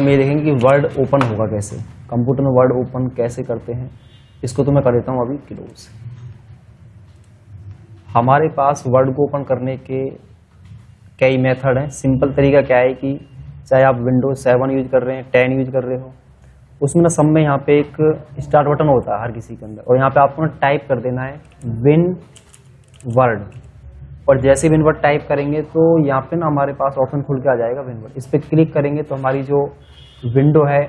हम ये देखेंगे कि वर्ड ओपन होगा कैसे, कंप्यूटर में वर्ड ओपन कैसे करते हैं। इसको तो मैं कर देता हूँ अभी क्लोज। हमारे पास वर्ड को ओपन करने के कई मेथड हैं। सिंपल तरीका क्या है कि चाहे आप विंडोज 7 यूज कर रहे हैं, 10 यूज कर रहे हो, उसमें ना सब में यहाँ पे एक स्टार्ट बटन होता है हर किसी के अंदर, और यहाँ पे आपको ना टाइप कर देना है विन वर्ड, और जैसे विन वर्ड टाइप करेंगे तो यहाँ पे ना हमारे पास ऑप्शन खुल के आ जाएगा विन वर्ड। इस पर क्लिक करेंगे तो हमारी जो विंडो है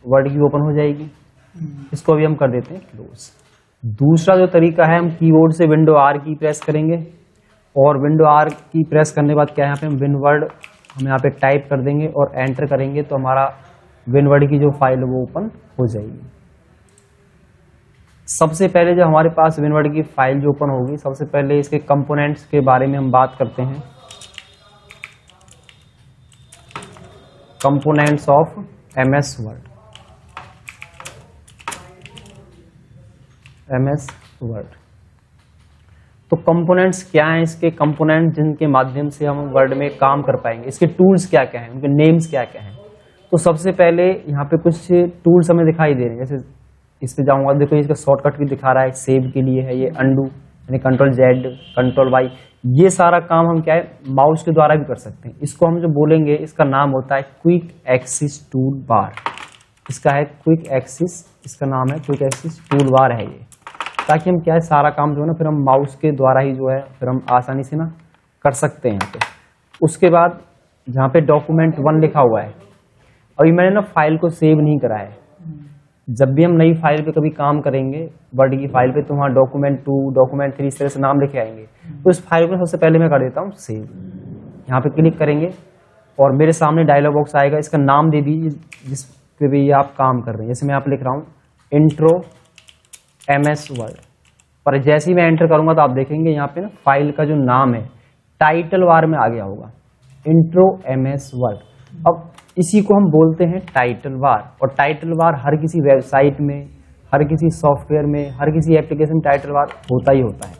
वर्ड की ओपन हो जाएगी। इसको अभी हम कर देते हैं क्लोज। दूसरा जो तरीका है, हम कीबोर्ड से विंडो आर की प्रेस करेंगे, और विंडो आर की प्रेस करने के बाद क्या है, यहाँ पे हम विन वर्ड हम यहाँ पे टाइप कर देंगे और एंटर करेंगे तो हमारा विन वर्ड की जो फाइल है वो ओपन हो जाएगी। सबसे पहले जब हमारे पास विन वर्ड की फाइल जो ओपन होगी, सबसे पहले इसके कंपोनेंट्स के बारे में हम बात करते हैं। Components of MS word. MS word तो कंपोनेंट्स क्या हैं, इसके कंपोनेंट जिनके माध्यम से हम वर्ड में काम कर पाएंगे, इसके टूल्स क्या क्या हैं, उनके नेम्स क्या क्या हैं। तो सबसे पहले यहाँ पे कुछ टूल्स हमें दिखाई दे रहे हैं। जैसे इस पे जाऊँगा, देखो इसका शॉर्टकट भी दिखा रहा है, सेव के लिए है ये अंडू, यानी कंट्रोल जेड, कंट्रोल वाई। ये सारा काम हम क्या है माउस के द्वारा भी कर सकते हैं। इसको हम जो बोलेंगे, इसका नाम होता है क्विक एक्सिस टूल बार। इसका है क्विक एक्सिस, इसका नाम है क्विक एक्सिस टूल बार है ये, ताकि हम क्या है सारा काम जो है ना फिर हम माउस के द्वारा ही जो है फिर हम आसानी से ना कर सकते हैं यहाँ पे। उसके बाद जहाँ पे डॉक्यूमेंट 1 लिखा हुआ है, अभी मैंने ना फाइल को सेव नहीं करा है। जब भी हम नई फाइल पे कभी काम करेंगे वर्ड की फाइल पे, तो वहाँ डॉक्यूमेंट 2, डॉक्यूमेंट 3 इस तरह से नाम लिखे आएंगे। तो इस फाइल को सबसे पहले मैं कर देता हूँ सेव। यहाँ पे क्लिक करेंगे और मेरे सामने डायलॉग बॉक्स आएगा, इसका नाम दे दीजिए जिस पे भी आप काम कर रहे हैं। जैसे मैं यहाँ पे लिख रहा हूँ इंट्रो एमएस वर्ड, पर जैसे ही मैं एंटर करूंगा तो आप देखेंगे यहाँ पे ना फाइल का जो नाम है टाइटल बार में आ गया होगा, इंट्रो एमएस वर्ड। अब इसी को हम बोलते हैं टाइटल बार, और टाइटल बार हर किसी वेबसाइट में, हर किसी सॉफ्टवेयर में, हर किसी एप्लीकेशन टाइटल बार होता ही होता है।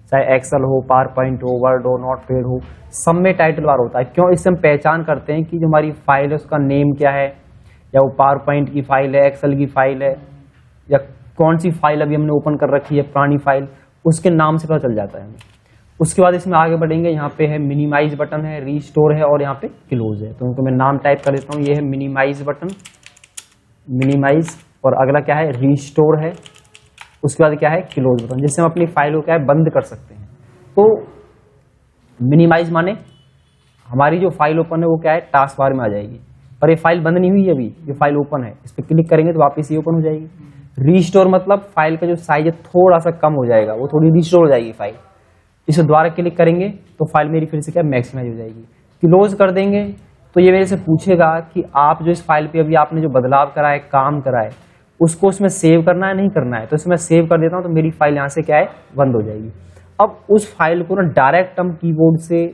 चाहे एक्सेल हो, पावर पॉइंट हो, वर्ड हो, नोटपैड हो, सब में टाइटल बार होता है। क्यों? इससे हम पहचान करते हैं कि जो हमारी फाइल है उसका नेम क्या है, या वो पावर पॉइंट की फाइल है, एक्सेल की फाइल है, या कौन सी फाइल अभी हमने ओपन कर रखी है पुरानी फाइल, उसके नाम से पता चल जाता है हमें। उसके बाद इसमें आगे बढ़ेंगे, यहाँ पे है मिनिमाइज बटन है, रीस्टोर है, और यहाँ पे क्लोज है। तो उनको मैं नाम टाइप कर देता हूँ, ये है मिनिमाइज बटन, मिनिमाइज, और अगला क्या है रीस्टोर है। उसके बाद क्या है क्लोज बटन, जिससे हम अपनी फाइल को क्या है बंद कर सकते हैं। तो मिनिमाइज माने हमारी जो फाइल ओपन है वो क्या है टास्क बार में आ जाएगी, पर ये फाइल बंद नहीं हुई है अभी, ये फाइल ओपन है। इस पर क्लिक करेंगे तो वापस ये ओपन हो जाएगी। रीस्टोर मतलब फाइल का जो साइज है थोड़ा सा कम हो जाएगा, वो थोड़ी रीस्टोर हो जाएगी फाइल। इसे दोबारा क्लिक करेंगे तो फाइल मेरी फिर से क्या मैक्सिमाइज हो जाएगी। क्लोज कर देंगे तो ये मेरे से पूछेगा कि आप जो इस फाइल पे अभी आपने जो बदलाव करा है, काम करा है, उसको उसमें सेव करना है नहीं करना है। तो इसमें सेव कर देता हूँ तो मेरी फाइल यहाँ से क्या है बंद हो जाएगी। अब उस फाइल को ना डायरेक्ट हम कीबोर्ड से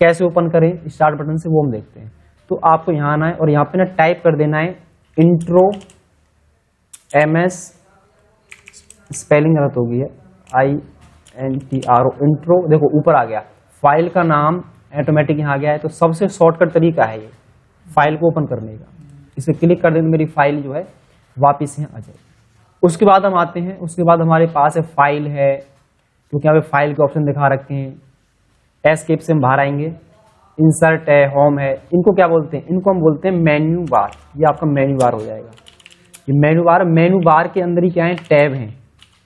कैसे ओपन करें स्टार्ट बटन से, वो हम देखते हैं। तो आपको यहाँ आना है और यहाँ पे ना टाइप कर देना है इंट्रो एमएस, स्पेलिंग गलत हो गई है, INTRO, इंट्रो। देखो ऊपर आ गया, फाइल का नाम ऑटोमेटिक यहाँ आ गया है। तो सबसे शॉर्टकट तरीका है ये फाइल को ओपन करने का। इसे क्लिक कर दें तो मेरी फाइल जो है वापस यहाँ आ जाएगी। उसके बाद हम आते हैं, उसके बाद हमारे पास है फाइल है, क्योंकि यहाँ पे फाइल के ऑप्शन दिखा रखे हैं। एस्केप से हम बाहर आएंगे, इंसर्ट है, होम है, इनको क्या बोलते हैं, इनको हम बोलते हैं मेन्यू बार। ये आपका मेन्यू बार हो जाएगा। ये मेन्यू बार के अंदर ही क्या है टैब हैं।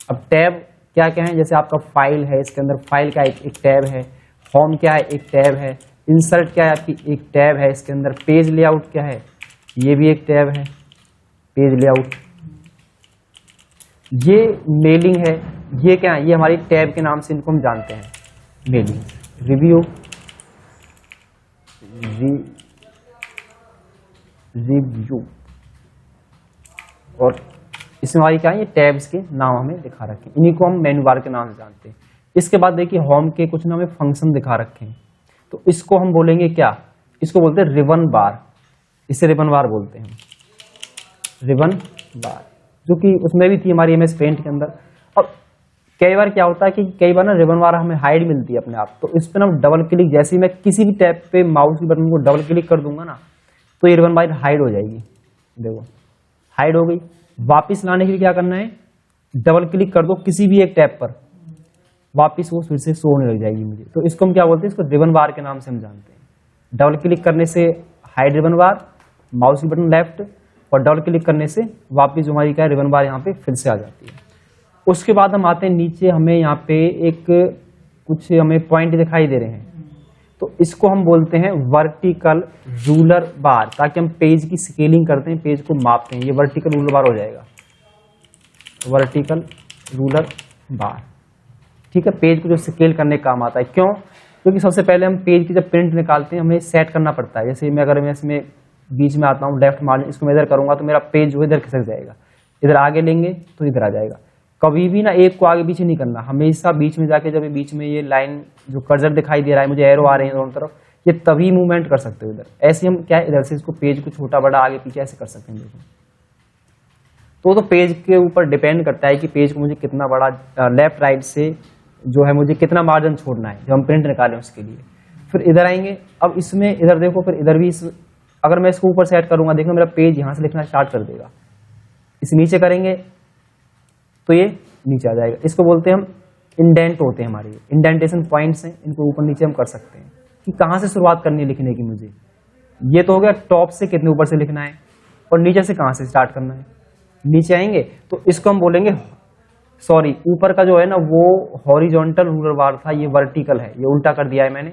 अब टैब क्या क्या है, जैसे आपका फाइल है, इसके अंदर फाइल का एक टैब है, होम क्या है एक टैब है, इंसर्ट क्या है आपकी एक टैब है, इसके अंदर पेज लेआउट क्या है ये भी एक टैब है, पेज लेआउट। ये मेलिंग है, ये क्या है, ये हमारी टैब के नाम से इनको हम जानते हैं मेलिंग। रिव्यू, रिव्यू, और इसमें हमारी क्या है ये टैब्स के नाम हमें दिखा रखे हैं, इन्हीं को हम मेन्यू बार के नाम से जानते हैं। इसके बाद देखिए होम के कुछ ना हमें फंक्शन दिखा रखे हैं, तो इसको हम बोलेंगे क्या, इसको बोलते हैं रिबन बार। इसे रिबन बार बोलते हैं, रिबन बार, जो कि उसमें भी थी हमारी MS पेंट के अंदर। अब कई बार क्या होता है कि कई बार ना रिबन बार हमें हाइड मिलती है अपने आप, तो इस पर ना डबल क्लिक, जैसे ही मैं किसी भी टैब पे माउस के बटन को डबल क्लिक कर दूंगा ना तो ये रिबन बार हाइड हो जाएगी। देखो हाइड हो गई। वापस लाने के लिए क्या करना है, डबल क्लिक कर दो किसी भी एक टैब पर, वापस वो फिर से शो होने लग जाएगी मुझे। तो इसको हम क्या बोलते हैं, इसको रिबन बार के नाम से हम जानते हैं। डबल क्लिक करने से हाइड रिबन बार, माउस की बटन लेफ्ट, और डबल क्लिक करने से वापस जो हमारी क्या है रिबन बार यहाँ पे फिर से आ जाती है। उसके बाद हम आते हैं नीचे, हमें यहाँ पे एक कुछ हमें पॉइंट दिखाई दे रहे हैं, तो इसको हम बोलते हैं वर्टिकल रूलर बार, ताकि हम पेज की स्केलिंग करते हैं, पेज को मापते हैं। ये वर्टिकल रूलर बार हो जाएगा, वर्टिकल रूलर बार। ठीक है, पेज को जो स्केल करने का काम आता है। क्यों? क्योंकि सबसे पहले हम पेज की जब प्रिंट निकालते हैं हमें सेट करना पड़ता है। जैसे मैं अगर मैं इसमें बीच में आता हूँ, लेफ्ट मार्जिन इसको मैं इधर करूंगा तो मेरा पेज जो है इधर खिसक जाएगा, इधर आगे लेंगे तो इधर आ जाएगा। कभी भी ना एक को आगे पीछे नहीं करना, हमेशा बीच में जाके, जब बीच में ये लाइन जो कर्सर दिखाई दे रहा है, मुझे एरो आ रहे हैं दोनों तरफ, ये तभी मूवमेंट कर सकते हो इधर। ऐसे हम क्या है इधर से इसको पेज को छोटा बड़ा आगे पीछे ऐसे कर सकते हैं। देखो तो पेज के ऊपर डिपेंड करता है कि पेज को मुझे कितना बड़ा लेफ्ट राइट से जो है मुझे कितना मार्जिन छोड़ना है जब हम प्रिंट निकालें उसके लिए। फिर इधर आएंगे, अब इसमें इधर देखो, फिर इधर भी अगर मैं इसको ऊपर सेट करूंगा, देखो मेरा पेज यहाँ से लिखना स्टार्ट कर देगा। इसे नीचे करेंगे तो ये नीचे आ जाएगा। इसको बोलते हैं हम इंडेंट होते हैं हमारे, इंडेंटेशन पॉइंट्स हैं, इनको ऊपर नीचे हम कर सकते हैं कि कहाँ से शुरुआत करनी है लिखने की मुझे। ये तो हो गया टॉप से कितने ऊपर से लिखना है, और नीचे से कहाँ से स्टार्ट करना है। नीचे आएंगे तो इसको हम बोलेंगे, सॉरी ऊपर का जो है ना वो हॉरिजॉन्टल रूलर बार था, ये वर्टिकल है, ये उल्टा कर दिया है मैंने।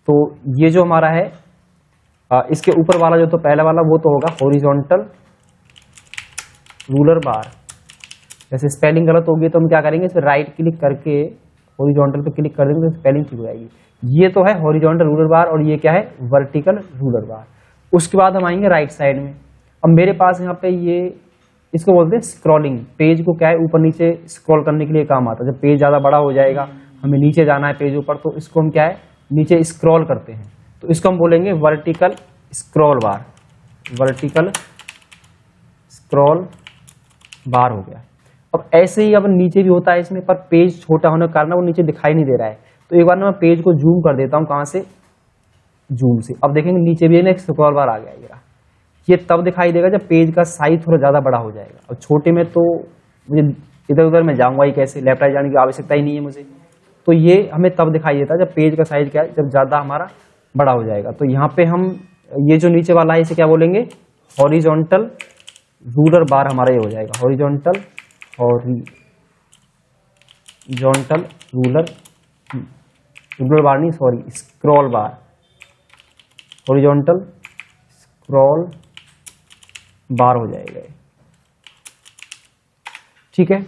तो ये जो हमारा है इसके ऊपर वाला जो तो पहला वाला वो तो होगा हॉरिजॉन्टल रूलर बार। जैसे स्पेलिंग गलत होगी तो हम क्या करेंगे, इस पर राइट क्लिक करके हॉरिजॉन्टल पे क्लिक कर देंगे तो स्पेलिंग ठीक हो जाएगी। ये तो है हॉरिजॉन्टल रूलर बार, और ये क्या है वर्टिकल रूलर बार। उसके बाद हम आएंगे राइट साइड में। अब मेरे पास यहाँ पे ये इसको बोलते हैं स्क्रॉलिंग। पेज को क्या है ऊपर नीचे स्क्रॉल करने के लिए काम आता है। जब पेज ज़्यादा बड़ा हो जाएगा, हमें नीचे जाना है पेज ऊपर, तो इसको हम क्या है नीचे स्क्रॉल करते हैं, तो इसको हम बोलेंगे वर्टिकल स्क्रॉल बार। वर्टिकल स्क्रॉल बार हो गया। अब ऐसे ही अब नीचे भी होता है इसमें, पर पेज छोटा होने के कारण वो नीचे दिखाई नहीं दे रहा है। तो एक बार ना मैं पेज को जूम कर देता हूँ, कहाँ से, जूम से। अब देखेंगे नीचे भी एक स्क्रॉल बार आ गया। ये तब दिखाई देगा जब पेज का साइज थोड़ा ज़्यादा बड़ा हो जाएगा। और छोटे में तो मुझे इधर उधर मैं जाऊँगा ही कैसे, लेफ्ट राइट जाने की आवश्यकता ही नहीं है मुझे। तो ये हमें तब दिखाई देता है जब पेज का साइज क्या है, जब ज़्यादा हमारा बड़ा हो जाएगा। तो यहाँ पे हम ये जो नीचे वाला है इसे क्या बोलेंगे, हॉरिजॉन्टल रूलर बार हमारा ये हो जाएगा। हॉरिजॉन्टल रूलर बार नहीं, सॉरी स्क्रॉल बार। हॉरिजॉन्टल स्क्रॉल बार हो जाएगा। ठीक है,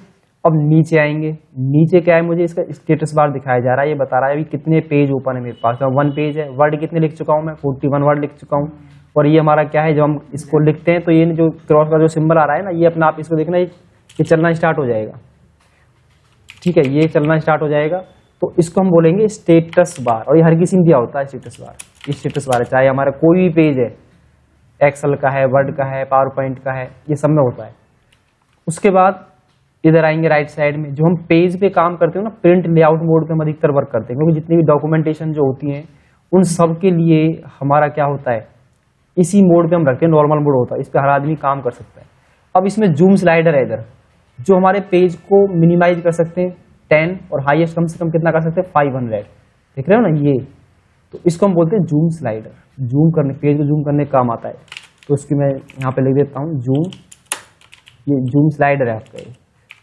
अब नीचे आएंगे। नीचे क्या है, मुझे इसका स्टेटस बार दिखाया जा रहा है। ये बता रहा है अभी कितने पेज ओपन है मेरे पास। 1 पेज है। वर्ड कितने लिख चुका हूँ मैं, 41 वर्ड लिख चुका हूँ। और ये हमारा क्या है, जब हम इसको लिखते हैं तो ये जो क्रॉस का जो सिंबल आ रहा है ना, ये अपना आप इसको देखना, ये चलना स्टार्ट हो जाएगा। ठीक है, ये चलना स्टार्ट हो जाएगा। तो इसको हम बोलेंगे स्टेटस बार। और ये हर किसी में दिया होता है स्टेटस बार। ये स्टेटस बार है, चाहे हमारा कोई भी पेज है, एक्सेल का है, वर्ड का है, पावर पॉइंट का है, ये सब में होता है। उसके बाद इधर आएंगे राइट साइड में। जो हम पेज पे काम करते हो ना, प्रिंट लेआउट मोड पे हम अधिकतर वर्क करते हैं, क्योंकि जितनी भी डॉक्यूमेंटेशन जो होती हैं उन सब के लिए हमारा क्या होता है, इसी मोड पे हम रखते हैं। नॉर्मल मोड होता है, इस पर हर आदमी काम कर सकता है। अब इसमें जूम स्लाइडर है इधर, जो हमारे पेज को मिनिमाइज कर सकते हैं 10, और हाईएस्ट कम से कम कितना कर सकते हैं 500। देख रहे हो ना ये, तो इसको हम बोलते हैं जूम स्लाइडर। जूम करने, पेज को जूम करने का काम आता है। तो उसकी मैं यहाँ पे लिख देता हूँ जूम, ये जूम स्लाइडर है आपका,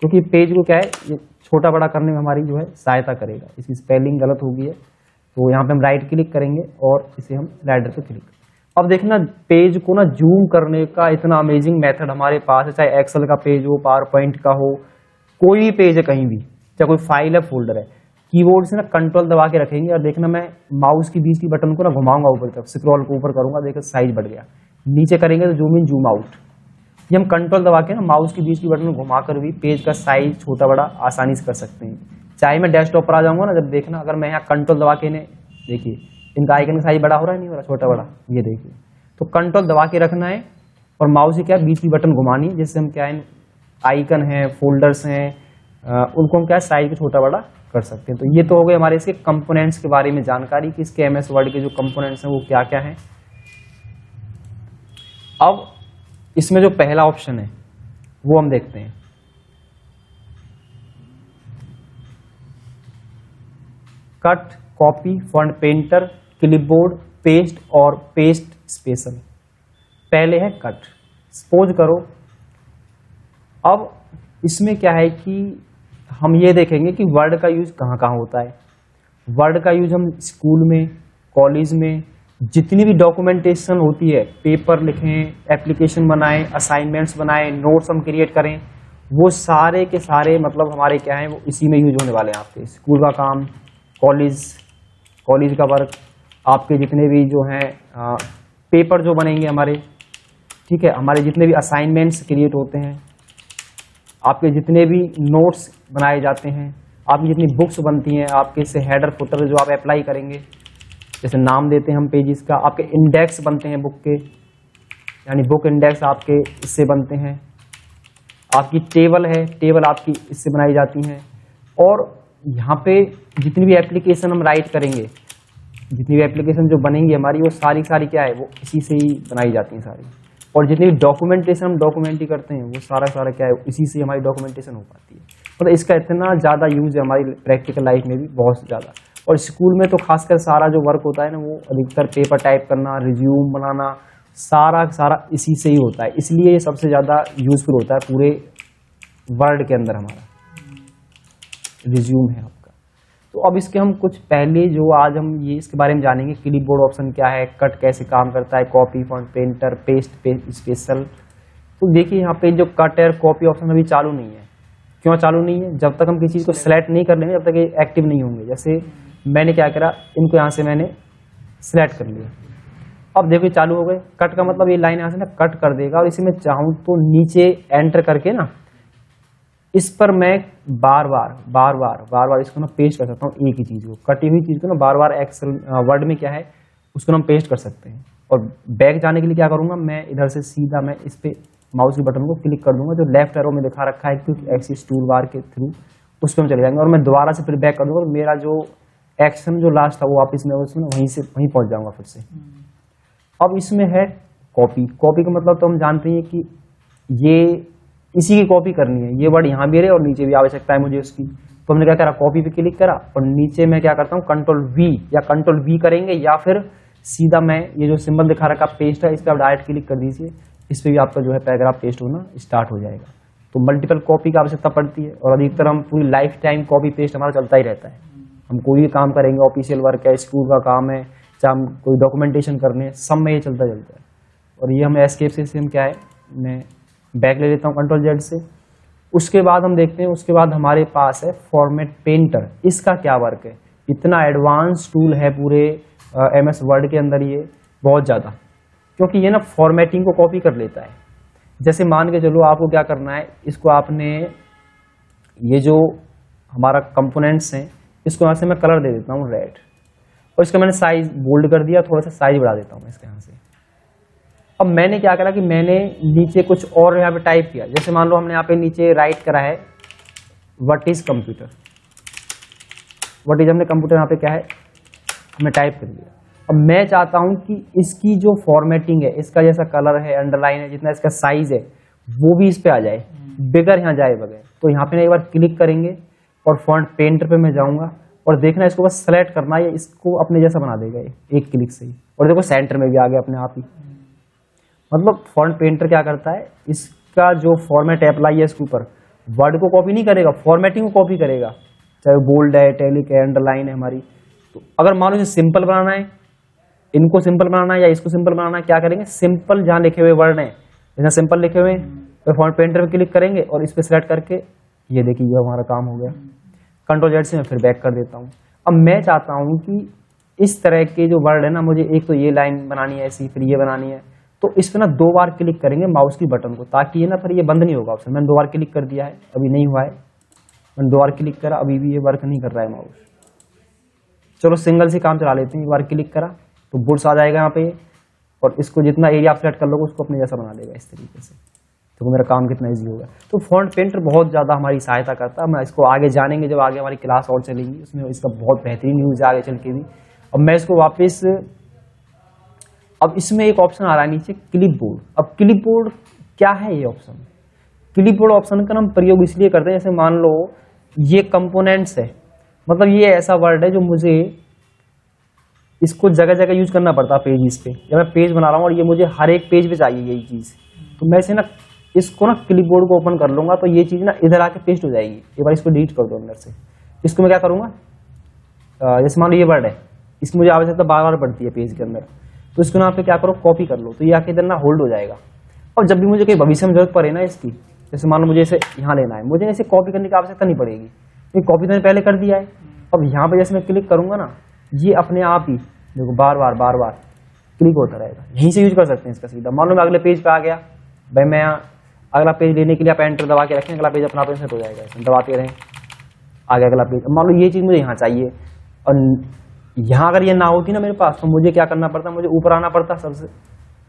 क्योंकि पेज को क्या है ये छोटा बड़ा करने में हमारी जो है सहायता करेगा। इसकी स्पेलिंग गलत हो गई है, तो यहाँ पे हम राइट क्लिक करेंगे और इसे हम स्लाइडर पे क्लिक। अब देखना पेज को ना जूम करने का इतना अमेजिंग मेथड हमारे पास है, चाहे एक्सेल का पेज हो, पावर पॉइंट का हो, कोई भी पेज है कहीं भी, चाहे कोई फाइल है, फोल्डर है, कीबोर्ड से ना कंट्रोल दबा के रखेंगे और देखना मैं माउस की बीच की बटन को ना घुमाऊंगा ऊपर तरफ, स्क्रॉल को ऊपर करूंगा, देखो साइज बढ़ गया। नीचे करेंगे तो जूम इन जूम आउट। ये हम कंट्रोल दबा के ना माउस की बीच की बटन को घुमाकर भी पेज का साइज छोटा बड़ा आसानी से कर सकते हैं। चाहे मैं डेस्कटॉप पर आ जाऊंगा ना, जब देखना अगर मैं यहाँ कंट्रोल दबा के इन्हें देखिए, इनका आइकन का साइज बड़ा हो रहा है, नहीं हो रहा, छोटा बड़ा, ये देखिए। तो कंट्रोल दबा के रखना है और माउस से क्या बीच की बटन घुमानी है, जिससे हम क्या है आइकन है, फोल्डर्स हैं, उनको हम क्या साइज को छोटा बड़ा कर सकते हैं। तो ये तो हो गए हमारे इसके कंपोनेंट्स के बारे में जानकारी कि इसके MS वर्ड के जो कंपोनेंट्स हैं वो क्या क्या हैं। अब इसमें जो पहला ऑप्शन है वो हम देखते हैं। Cut, copy, font painter, clipboard, paste और पेस्ट स्पेशल। पहले है कट। सपोज करो, अब इसमें क्या है कि हम ये देखेंगे कि वर्ड का यूज कहाँ कहाँ होता है। वर्ड का यूज हम स्कूल में, कॉलेज में, जितनी भी डॉक्यूमेंटेशन होती है, पेपर लिखें, एप्लीकेशन बनाएं, असाइनमेंट्स बनाएं, नोट्स हम क्रिएट करें, वो सारे के सारे मतलब हमारे क्या है, वो इसी में यूज होने वाले हैं। आपके स्कूल का काम, कॉलेज का वर्क, आपके जितने भी जो हैं पेपर जो बनेंगे हमारे, ठीक है, हमारे जितने भी असाइनमेंट्स क्रिएट होते हैं, आपके जितने भी नोट्स बनाए जाते हैं, आपकी जितनी बुक्स बनती हैं, आपके से हेडर फुटर जो आप अप्लाई करेंगे, जैसे नाम देते हैं हम पेजेस का, आपके इंडेक्स बनते हैं बुक के, यानी बुक इंडेक्स आपके इससे बनते हैं। आपकी टेबल है, टेबल आपकी इससे बनाई जाती हैं। और यहाँ पे जितनी भी एप्लीकेशन हम राइट करेंगे, जितनी भी एप्लीकेशन जो बनेंगी हमारी, वो सारी क्या है, वो इसी से ही बनाई जाती हैं सारी। और जितनी भी डॉक्यूमेंटेशन हम डॉक्यूमेंट ही करते हैं, वो सारा क्या है, इसी से हमारी डॉक्यूमेंटेशन हो पाती है। मतलब इसका इतना ज़्यादा यूज है हमारी प्रैक्टिकल लाइफ में भी, बहुत ज़्यादा। और स्कूल में तो खासकर सारा जो वर्क होता है ना, वो अधिकतर पेपर टाइप करना, रिज्यूम बनाना, सारा इसी से ही होता है। इसलिए ये सबसे ज़्यादा यूजफुल होता है पूरे वर्ल्ड के अंदर। हमारा रिज्यूम है आपका। तो अब इसके हम कुछ पहले जो आज हम ये इसके बारे में जानेंगे, क्लिपबोर्ड ऑप्शन क्या है, कट कैसे काम करता है, copy, font painter, paste special. तो देखिए यहाँ पे जो कट है, कॉपी ऑप्शन अभी चालू नहीं है। क्यों चालू नहीं है? जब तक हम किसी चीज़ को सिलेक्ट नहीं कर लेंगे, जब तक ये एक्टिव नहीं होंगे। जैसे मैंने क्या करा, इनको यहाँ से मैंने सिलेक्ट कर लिया, अब देखो ये चालू हो गए। कट का मतलब ये लाइन यहाँ से ना कट कर देगा। और इसी में चाहूँ तो नीचे एंटर करके ना, इस पर मैं बार बार इसको ना पेस्ट कर सकता हूँ। एक ही चीज़ को, कटी हुई चीज़ को ना बार बार एक्सेल वर्ड में क्या है, उसको हम पेस्ट कर सकते हैं। और बैक जाने के लिए क्या करूँगा, मैं इधर से सीधा मैं इस पे माउस के बटन को क्लिक कर दूंगा, जो लेफ्ट एरो में दिखा रखा है क्विक एक्सिस टूल बार के थ्रू, उस पर हम चले जाएंगे। और मैं दोबारा से फिर बैक कर दूंगा, और मेरा जो एक्शन जो लास्ट था वो वापस मैं उसमें वहीं पहुंच जाऊंगा फिर से। अब इसमें है कॉपी। कॉपी का मतलब तो हम जानते हैं कि ये इसी की कॉपी करनी है। ये वर्ड यहाँ भी रहे और नीचे भी आवश्यकता है मुझे उसकी। तो हमने क्या करा, कॉपी पे क्लिक करा, और नीचे मैं क्या करता हूँ, कंट्रोल वी या कंट्रोल वी करेंगे, या फिर सीधा मैं ये जो सिंबल दिखा रखा पेस्ट है, इस पर आप डायरेक्ट क्लिक कर दीजिए। इस पर भी आपका जो है पैराग्राफ पेस्ट होना स्टार्ट हो जाएगा। तो मल्टीपल कॉपी की आवश्यकता पड़ती है, और अधिकतर हम पूरी लाइफ टाइम कॉपी पेस्ट हमारा चलता ही रहता है। हम कोई भी काम करेंगे, ऑफिशियल वर्क है, स्कूल का काम है, चाहे हम कोई डॉक्यूमेंटेशन करने हैं, सब में ये चलता है। और ये हम एस्केप से हम क्या है, मैं बैक ले लेता हूँ कंट्रोल जेड से। उसके बाद हम देखते हैं, उसके बाद हमारे पास है फॉर्मेट पेंटर। इसका क्या वर्क है, इतना एडवांस टूल है पूरे MS वर्ड के अंदर, ये बहुत ज़्यादा, क्योंकि ये ना फॉर्मेटिंग को कॉपी कर लेता है। जैसे मान के चलो आपको क्या करना है, इसको आपने ये जो हमारा कंपोनेंट्स हैं, इसको यहाँ से मैं कलर दे देता हूँ रेड, और इसका मैंने साइज बोल्ड कर दिया, थोड़ा सा साइज बढ़ा देता हूँ मैं इसके यहाँ से। अब मैंने क्या करा कि मैंने नीचे कुछ और यहाँ पे टाइप किया। जैसे मान लो हमने यहाँ पे नीचे राइट करा है what is computer, what is हमने कंप्यूटर यहाँ पे क्या है हमने टाइप कर दिया। अब मैं चाहता हूँ कि इसकी जो फॉर्मेटिंग है, इसका जैसा कलर है, अंडरलाइन है, जितना इसका साइज है, वो भी इस पे आ जाए, बिगर यहाँ जाए बगैर। तो यहाँ पे एक बार क्लिक करेंगे और फॉन्ट पेंटर पे मैं जाऊँगा, और देखना इसको बस सेलेक्ट करना है, इसको अपने जैसा बना देगा ये एक क्लिक से ही। और देखो सेंटर में भी आ गया अपने आप ही। मतलब फॉन्ट पेंटर क्या करता है, इसका जो फॉर्मेट अप्लाई है इसके ऊपर, वर्ड को कॉपी नहीं करेगा, फॉर्मेटिंग को कॉपी करेगा, चाहे बोल्ड है, इटैलिक है, अंडरलाइन है हमारी। तो अगर मान लो इसे सिंपल बनाना है, इनको सिंपल बनाना है या इसको सिंपल बनाना है, क्या करेंगे, सिंपल जहाँ लिखे हुए वर्ड हैं, जैसे सिंपल लिखे हुए तो फॉन्ट पेंटर पे क्लिक करेंगे और इस पर सेलेक्ट करके ये देखिए ये हमारा काम हो गया। कंट्रोल जेड से मैं फिर बैक कर देता हूँ। अब मैं चाहता हूँ कि इस तरह के जो वर्ड है ना, मुझे एक तो ये लाइन बनानी है ऐसी, फिर ये बनानी है, तो इस पर ना 2 बार क्लिक करेंगे माउस की बटन को, ताकि ये ना फिर ये बंद नहीं होगा ऑप्शन। मैंने 2 बार क्लिक कर दिया है, अभी नहीं हुआ है, मैंने 2 बार क्लिक करा, अभी भी ये वर्क नहीं कर रहा है माउस। चलो सिंगल से काम चला लेते हैं। 1 बार क्लिक करा तो बुट्स आ जाएगा यहाँ पे, और इसको जितना एरिया आप सेलेक्ट कर लोगे उसको अपने जैसा बना देगा इस तरीके से। तो मेरा काम कितना ईजी होगा। तो फॉन्ट पेंटर बहुत ज़्यादा हमारी सहायता करता है। मैं इसको आगे जानेंगे, जब आगे हमारी क्लास और चलेंगी, उसमें इसका बहुत बेहतरीन यूज है आगे चल के भी। अब मैं इसको वापस, अब इसमें एक ऑप्शन आ रहा है नीचे क्लिपबोर्ड। अब क्लिपबोर्ड क्या है ये ऑप्शन? क्लिपबोर्ड ऑप्शन का हम प्रयोग इसलिए करते हैं, जैसे मान लो ये कंपोनेंट्स है, मतलब ये ऐसा वर्ड है जो मुझे इसको जगह जगह यूज करना पड़ता है पेजेस पे, जब मैं पेज बना रहा हूँ और ये मुझे हर एक पेज पे चाहिए यही चीज, तो मैं इसे ना इसको ना क्लिपबोर्ड को ओपन कर लूंगा तो ये चीज ना इधर आके पेस्ट हो जाएगी। एक बार इसको डिलीट कर दो अंदर से। इसको मैं क्या करूंगा, जैसे मान लो ये वर्ड है, इसकी मुझे आवश्यकता बार बार पड़ती है पेज के अंदर, तो इसको ना आप क्या करो, कॉपी कर लो, तो ये आके इधर ना होल्ड हो जाएगा। और जब भी मुझे कहीं भविष्य में जरूरत पड़े ना इसकी, जैसे मान लो मुझे इसे यहाँ लेना है, मुझे इसे कॉपी करने की आवश्यकता नहीं पड़ेगी, ये कॉपी तो मैंने पहले कर दिया है। अब यहाँ पे जैसे मैं क्लिक करूंगा ना, ये अपने आप ही देखो बार बार क्लिक होता रहेगा। यहीं से यूज कर सकते हैं इसका सीधा। मान लो मैं अगले पेज पे आ गया, भाई मैं अगला पेज लेने के लिए आप एंटर दबा के रखें, अगला पेज अपना आप सेट हो जाएगा, इसमें दबाते रहें, आ गया अगला पेज। मान लो ये चीज मुझे यहाँ चाहिए और यहाँ अगर ये ना होती ना मेरे पास, तो मुझे क्या करना पड़ता, मुझे ऊपर आना पड़ता सबसे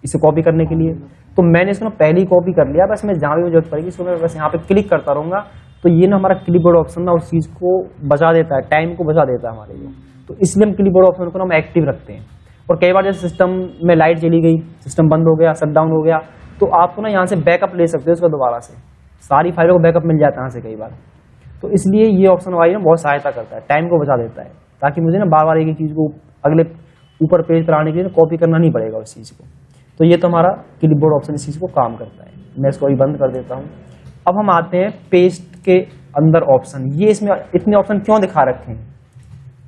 इसे कॉपी करने के लिए। तो मैंने इसको ना पहले ही कॉपी कर लिया, बस मैं जहाँ भी मुझे जरूरत पड़ेगी इसको मैं बस यहाँ पे क्लिक करता रहूंगा, तो ये ना हमारा क्लिपबोर्ड ऑप्शन ना उस चीज को बचा देता है, टाइम को बचा देता है हमारे लिए। तो इसलिए हम क्लिपबोर्ड ऑप्शन को ना हम एक्टिव रखते हैं। और कई बार जैसे सिस्टम में लाइट चली गई, सिस्टम बंद हो गया, शट डाउन हो गया, तो आपको ना यहाँ से बैकअप ले सकते हो इसको दोबारा से, सारी फाइलों को बैकअप मिल जाता है यहाँ से कई बार। तो इसलिए ये ऑप्शन हमारी ना बहुत सहायता करता है, टाइम को बचा देता है, ताकि मुझे ना बार बार एक ही चीज़ को अगले ऊपर पेज पर आने के लिए कॉपी करना नहीं पड़ेगा उस चीज़ को। तो ये तो हमारा क्लिपबोर्ड ऑप्शन इस चीज़ को काम करता है। मैं इसको अभी बंद कर देता हूँ। अब हम आते हैं पेस्ट के अंदर ऑप्शन। ये इसमें इतने ऑप्शन क्यों दिखा रखे हैं,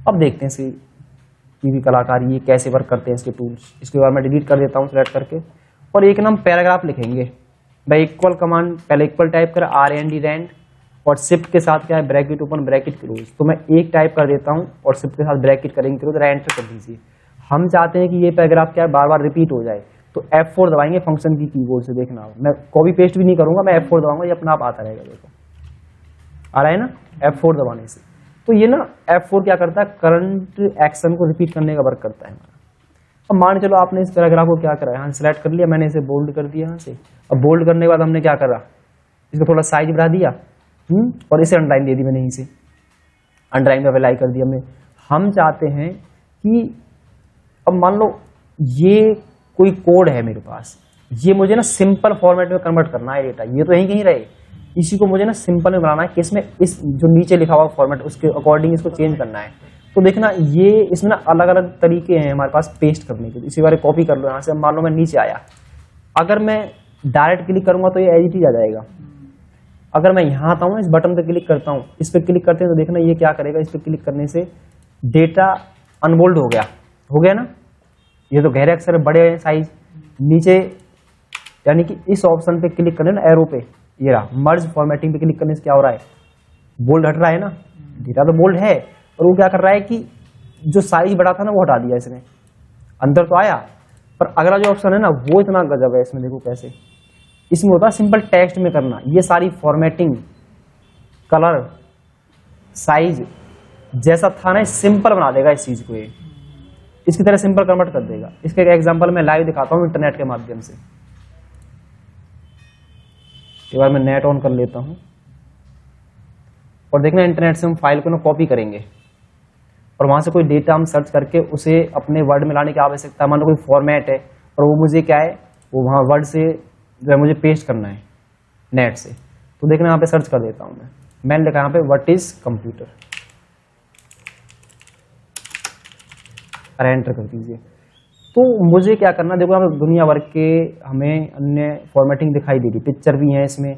अब देखते हैं इसे की भी कलाकारी ये कैसे वर्क करते हैं इसके टूल्स। इसके बाद मैं डिलीट कर देता हूँ सेलेक्ट करके, और एक ना हम पैराग्राफ लिखेंगे। भाई इक्वल कमांड पहले इक्वल टाइप कर RND रैंड, और शिफ्ट के साथ क्या है ब्रैकेट ओपन ब्रैकेट क्लोज। तो मैं एक टाइप कर देता हूँ और शिफ्ट के साथ ब्रैकेट करेंगे क्लोज, एंटर कर दीजिए। हम चाहते हैं कि ये पैराग्राफ क्या है बार बार रिपीट हो जाए, तो F4 दबाएंगे फंक्शन की कीबोर्ड से। देखना मैं कॉपी पेस्ट भी नहीं करूंगा, मैं F4 दबाऊंगा, ये अपना आप आता रहेगा। देखो आ रहा है ना F4 दबाने से। तो ये ना F4 क्या करता है, करंट एक्शन को रिपीट करने का वर्क करता है हमारा। अब मान चलो आपने इस पैराग्राफ को क्या करा, यहाँ सेलेक्ट कर लिया मैंने, इसे बोल्ड कर दिया यहाँ से। अब बोल्ड करने के बाद हमने क्या करा, इसको थोड़ा साइज बढ़ा दिया, और इसे अंडरलाइन दे दी मैंने, यहीं से अंडरलाइन में अप्लाई कर दिया हमने। हम चाहते हैं कि अब मान लो ये कोई कोड है मेरे पास, ये मुझे ना सिंपल फॉर्मेट में कन्वर्ट करना है डेटा, ये तो यहीं कहीं रहे, इसी को मुझे ना सिंपल में बनाना है कि इसमें इस जो नीचे लिखा हुआ फॉर्मेट उसके अकॉर्डिंग इसको चेंज करना है। तो देखना ये इसमें ना अलग अलग तरीके हैं हमारे पास पेस्ट करने के। इसी बारे कॉपी कर लो यहाँ से। मान लो मैं नीचे आया, अगर मैं डायरेक्ट क्लिक करूंगा तो ये एज इट इज आ जाएगा। अगर मैं यहाँ आता हूँ इस बटन पे क्लिक करता हूँ, इस पे क्लिक करते हैं तो देखना ये क्या करेगा, इस पे क्लिक करने से डेटा अनबोल्ड हो गया ना। ये तो गहरे अक्षर बड़े साइज नीचे, यानी कि इस ऑप्शन पे क्लिक करने ना एरो पे, ये रहा मर्ज फॉर्मेटिंग पे क्लिक करने से क्या हो रहा है, बोल्ड हट रहा है ना, डेटा तो बोल्ड है, और वो क्या कर रहा है कि जो साइज बड़ा था ना वो हटा दिया इसने, अंदर तो आया पर अगला जो ऑप्शन है ना वो इतना गजब है इसमें। देखो कैसे इसमें होता है सिंपल टेक्स्ट में करना, ये सारी फॉर्मेटिंग कलर साइज जैसा था ना सिंपल बना देगा इस चीज को, ये इसकी तरह सिंपल कन्वर्ट कर देगा। इसका एक एग्जांपल मैं लाइव दिखाता हूँ इंटरनेट के माध्यम से। एक बार मैं नेट ऑन कर लेता हूँ और देखना इंटरनेट से हम फाइल को ना कॉपी करेंगे और वहां से कोई डेटा हम सर्च करके उसे अपने वर्ड में लाने की आवश्यकता है। मान लो कोई फॉर्मेट है और वो मुझे क्या है, वो वहां वर्ड से जो है मुझे पेस्ट करना है नेट से। तो देखना यहाँ पे सर्च कर देता हूँ मैंने लिखा यहाँ पे व्हाट इज कंप्यूटर, एंटर कर दीजिए। तो मुझे क्या करना, देखो यहाँ पे दुनिया भर के हमें अन्य फॉर्मेटिंग दिखाई दे रही, पिक्चर भी है इसमें।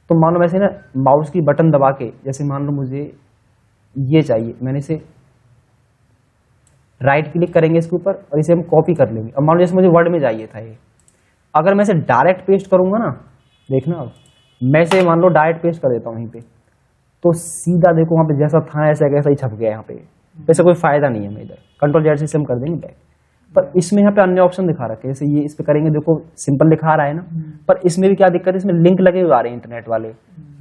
तो मान लो वैसे ना माउस की बटन दबा के, जैसे मान लो मुझे ये चाहिए, मैंने इसे राइट क्लिक करेंगे इसके ऊपर और इसे हम कॉपी कर लेंगे। अब मान लो जैसे मुझे वर्ड में चाहिए था ये, अगर मैं इसे डायरेक्ट पेस्ट करूंगा ना, देखना अब मैं इसे मान लो डायरेक्ट पेस्ट कर देता हूँ यहीं पे, तो सीधा देखो वहाँ पे जैसा था ऐसा कैसा ही छप गया यहाँ पे। वैसे कोई फायदा नहीं है, मैं इधर Ctrl+Z से हम कर देंगे बैक। पर इसमें यहाँ पे अन्य ऑप्शन दिखा रखे, जैसे ये इस पे करेंगे देखो सिंपल लिखा रहा है ना, पर इसमें भी क्या दिक्कत है, इसमें लिंक लगे हुए आ रहे हैं इंटरनेट वाले,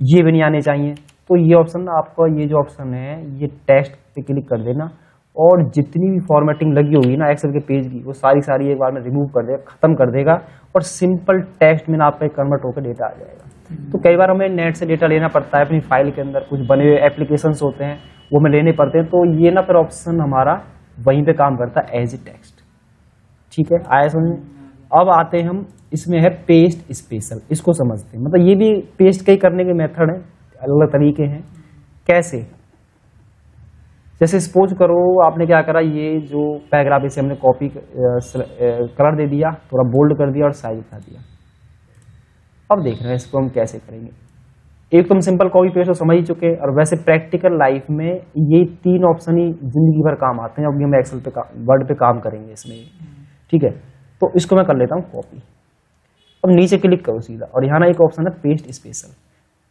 ये भी नहीं आने चाहिए। तो ये ऑप्शन ना आपका, ये जो ऑप्शन है ये टेक्स्ट पे क्लिक कर देना और जितनी भी फॉर्मेटिंग लगी होगी ना एक्सेल के पेज की, वो सारी एक बार में रिमूव कर देगा, खत्म कर देगा और सिंपल टेक्स्ट में ना आपका कन्वर्ट होकर डेटा आ जाएगा। तो कई बार हमें नेट से डेटा लेना पड़ता है अपनी फाइल के अंदर, कुछ बने हुए एप्लीकेशंस होते हैं वो हमें लेने पड़ते हैं, तो ये ना फिर ऑप्शन हमारा वहीं पे काम करता है एज ए टेक्स्ट। ठीक है, आया समझ में। अब आते हैं हम, इसमें है पेस्ट स्पेशल, इसको समझते हैं। मतलब ये भी पेस्ट के करने के मेथड है, अलग अलग तरीके हैं। कैसे? जैसे सपोज करो आपने क्या करा, ये जो पैराग्राफ इसे हमने कॉपी कलर दे दिया, थोड़ा बोल्ड कर दिया और साइज उठा दिया। अब देख रहे हैं इसको हम कैसे करेंगे। एक तो हम सिंपल कॉपी पेस्ट तो समझ ही चुके हैं, और वैसे प्रैक्टिकल लाइफ में ये 3 ऑप्शन ही जिंदगी भर काम आते हैं। अभी हम एक्सेल पे वर्ड पे काम करेंगे इसमें, ठीक है। तो इसको मैं कर लेता हूँ कॉपी। अब नीचे क्लिक करो सीधा, और यहाँ ना एक ऑप्शन है पेस्ट स्पेशल।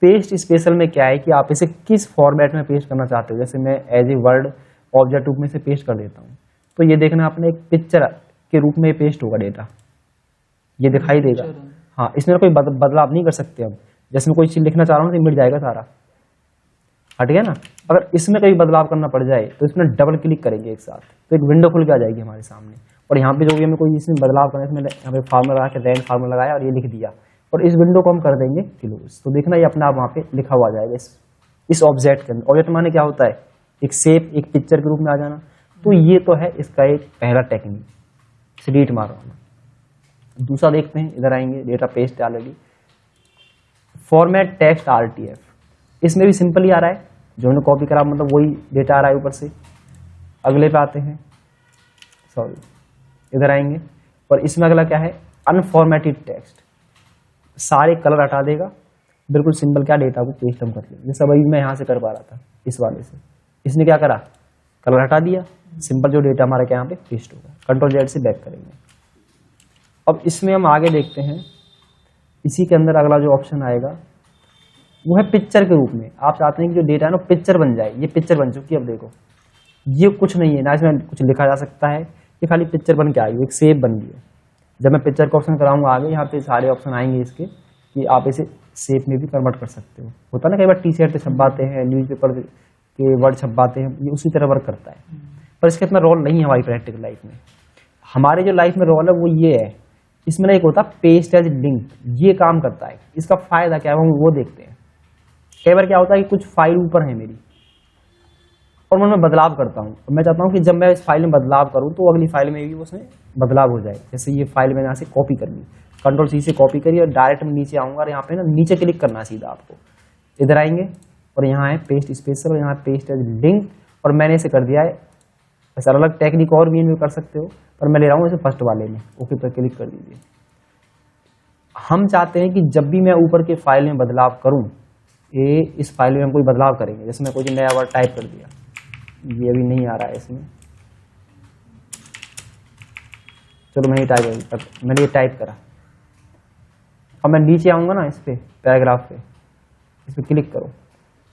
पेस्ट स्पेशल में क्या है कि आप इसे किस फॉर्मेट में पेस्ट करना चाहते हो। जैसे मैं एज ए वर्ड ऑब्जेक्ट रूप में से पेस्ट कर देता हूँ, तो ये देखना आपने एक पिक्चर के रूप में पेस्ट होगा डेटा, ये दिखाई देगा। हाँ, इसमें कोई बदलाव नहीं कर सकते हम। जैसे मैं कोई चीज लिखना चाह रहा हूँ तो मिट जाएगा सारा, हट गया ना। अगर इसमें कहीं बदलाव करना पड़ जाए तो इसमें डबल क्लिक करेंगे एक साथ, तो एक विंडो खुल के आ जाएगी हमारे सामने। और यहाँ पे जो भी हमें कोई इसमें बदलाव करना है, इसमें यहाँ पे फार्मूला लगा के रैंड फार्मूला लगाया और ये लिख दिया, और इस विंडो को हम कर देंगे क्लोज। तो देखना ये अपने आप वहाँ पे लिखा हुआ आ जाएगा इस ऑब्जेक्ट के अंदर। ऑब्जेक्ट माने क्या होता है, एक शेप, एक पिक्चर के रूप में आ जाना। तो ये तो है इसका एक पहला टेक्निक, इसे डिलीट मार रहा हूँ। दूसरा देखते हैं, इधर आएंगे, data paste already, format text RTF। इसमें भी सिंपल ही आ रहा है, जो हमने कॉपी करा मतलब वही डेटा आ रहा है ऊपर से। अगले पे आते हैं, सॉरी इधर आएंगे, और इसमें अगला क्या है, अनफॉर्मेटेड टेक्स्ट। सारे कलर हटा देगा, बिल्कुल सिंपल, क्या डेटा को पेस्ट हम कर लेंगे। जैसे अभी मैं यहाँ से कर पा रहा था इस वाले से, इसने क्या करा, कलर हटा दिया, सिंपल जो डेटा हमारा क्या यहाँ पे पेस्ट होगा। Ctrl Z से बैक करेंगे। अब इसमें हम आगे देखते हैं, इसी के अंदर अगला जो ऑप्शन आएगा वो है पिक्चर के रूप में। आप चाहते हैं कि जो डेटा है ना पिक्चर बन जाए। ये पिक्चर बन चुकी है। अब देखो ये कुछ नहीं है ना, इसमें कुछ लिखा जा सकता है, ये खाली पिक्चर बन के आई, एक शेप बन गई है। जब मैं पिक्चर का ऑप्शन कराऊंगा आगे, यहाँ पे सारे ऑप्शन आएंगे इसके, कि आप इसे शेप में भी कन्वर्ट कर सकते हो। होता है ना कई बार टी-शर्ट पे छपवाते हैं, न्यूज़पेपर के वर्ड छपवाते हैं, ये उसी तरह वर्क करता है। पर इसका इतना रोल नहीं है हमारी प्रैक्टिकल लाइफ में। हमारे जो लाइफ में रोल है वो ये है, इसमें ना एक होता पेस्ट एज लिंक, ये काम करता है। इसका फायदा क्या है हम वो देखते हैं। कई बार क्या होता है कि कुछ फाइल ऊपर है मेरी, और मैं बदलाव करता हूँ, मैं चाहता हूँ कि जब मैं इस फाइल में बदलाव करूँ तो अगली फाइल में भी उसमें बदलाव हो जाए। जैसे ये फाइल मैंने यहाँ से कॉपी कर ली, Ctrl C से कॉपी करी, और डायरेक्ट मैं नीचे आऊँगा, और यहाँ पे ना नीचे क्लिक करना है सीधा आपको। इधर आएंगे और यहाँ है पेस्ट स्पेशल, और यहाँ पेस्ट एज लिंक, और मैंने इसे कर दिया है। ऐसा अलग टेक्निक और भी इनमें कर सकते हो, पर मैं ले रहा हूँ इसे फर्स्ट वाले में। ओके पर क्लिक कर दीजिए। हम चाहते हैं कि जब भी मैं ऊपर के फाइल में बदलाव करूं, ये इस फाइल में हम कोई बदलाव करेंगे। जैसे मैं कोई नया वर्ड टाइप कर दिया, ये अभी नहीं आ रहा है इसमें, चलो मैंने ये टाइप करा। अब मैं नीचे आऊंगा ना इस पे पैराग्राफ पे, इस पे क्लिक करो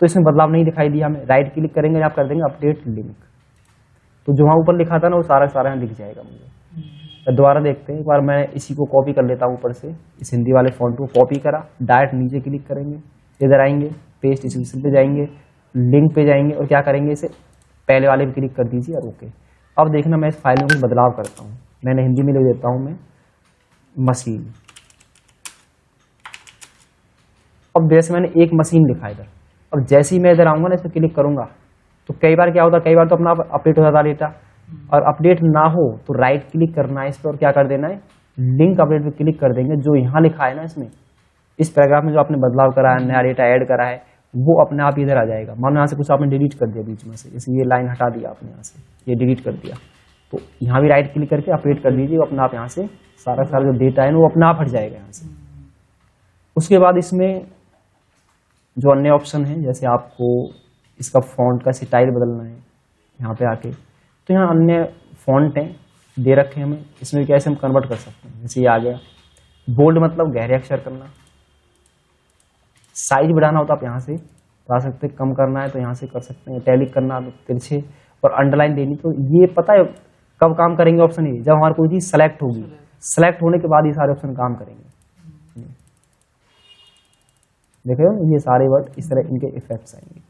तो इसमें बदलाव नहीं दिखाई दिया हमें। राइट क्लिक करेंगे, आप कर देंगे अपडेट लिंक, तो जो वहाँ ऊपर लिखा था ना वो सारा सारा दिख जाएगा मुझे। दोबारा देखते हैं एक बार, मैं इसी को कॉपी कर लेता हूँ ऊपर से, इस हिंदी वाले फॉन्ट को कॉपी करा, डायरेक्ट नीचे क्लिक करेंगे, इधर आएंगे, पेस्ट स्पेशल पे जाएंगे, लिंक पे जाएंगे, और क्या करेंगे, इसे पहले वाले पे क्लिक कर दीजिए, और ओके। अब देखना मैं इस फाइल में कुछ बदलाव करता हूँ। मैंने हिंदी में लिख देता हूँ मैं मशीन। अब जैसे मैंने एक मशीन लिखा इधर, अब जैसे ही मैं इधर आऊँगा ना, इस पर क्लिक करूँगा तो कई बार क्या होता है, कई बार तो अपना आप अपडेट हो जाता डेटा, और अपडेट ना हो तो राइट क्लिक करना है इस पर, और क्या कर देना है, लिंक अपडेट पे क्लिक कर देंगे। जो यहाँ लिखा है ना इसमें, इस पैराग्राफ में जो आपने बदलाव करा है, नया डेटा ऐड करा है, वो अपने आप इधर आ जाएगा। मानो यहाँ से कुछ आपने डिलीट कर दिया बीच में से, जैसे ये लाइन हटा दिया आपने यहाँ से, ये डिलीट कर दिया, तो यहाँ भी राइट क्लिक करके अपडेट कर दीजिए, अपने आप यहाँ से सारा जो डेटा है ना वो अपने आप हट जाएगा यहाँ से। उसके बाद इसमें जो अन्य ऑप्शन है, जैसे आपको इसका फॉन्ट का स्टाइल बदलना है यहाँ पे आके, तो यहाँ अन्य फॉन्ट हैं दे रखे हैं हमें, इसमें कैसे हम कन्वर्ट कर सकते हैं। जैसे ये आ गया बोल्ड, मतलब गहरे अक्षर करना। साइज बढ़ाना होता आप यहाँ से बढ़ा सकते हैं, कम करना है तो यहाँ से कर सकते हैं, इटैलिक करना तिरछे, और अंडरलाइन देनी। तो ये पता है कब काम करेंगे ऑप्शन, ये जब हमारी कोई चीज सेलेक्ट होगी, सेलेक्ट होने के बाद ये सारे ऑप्शन काम करेंगे। देखे हो ये सारे वर्ड, इस तरह इनके इफेक्ट्स आएंगे।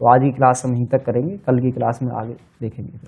तो आज की क्लास हम यहीं तक करेंगे, कल की क्लास में आगे देखेंगे।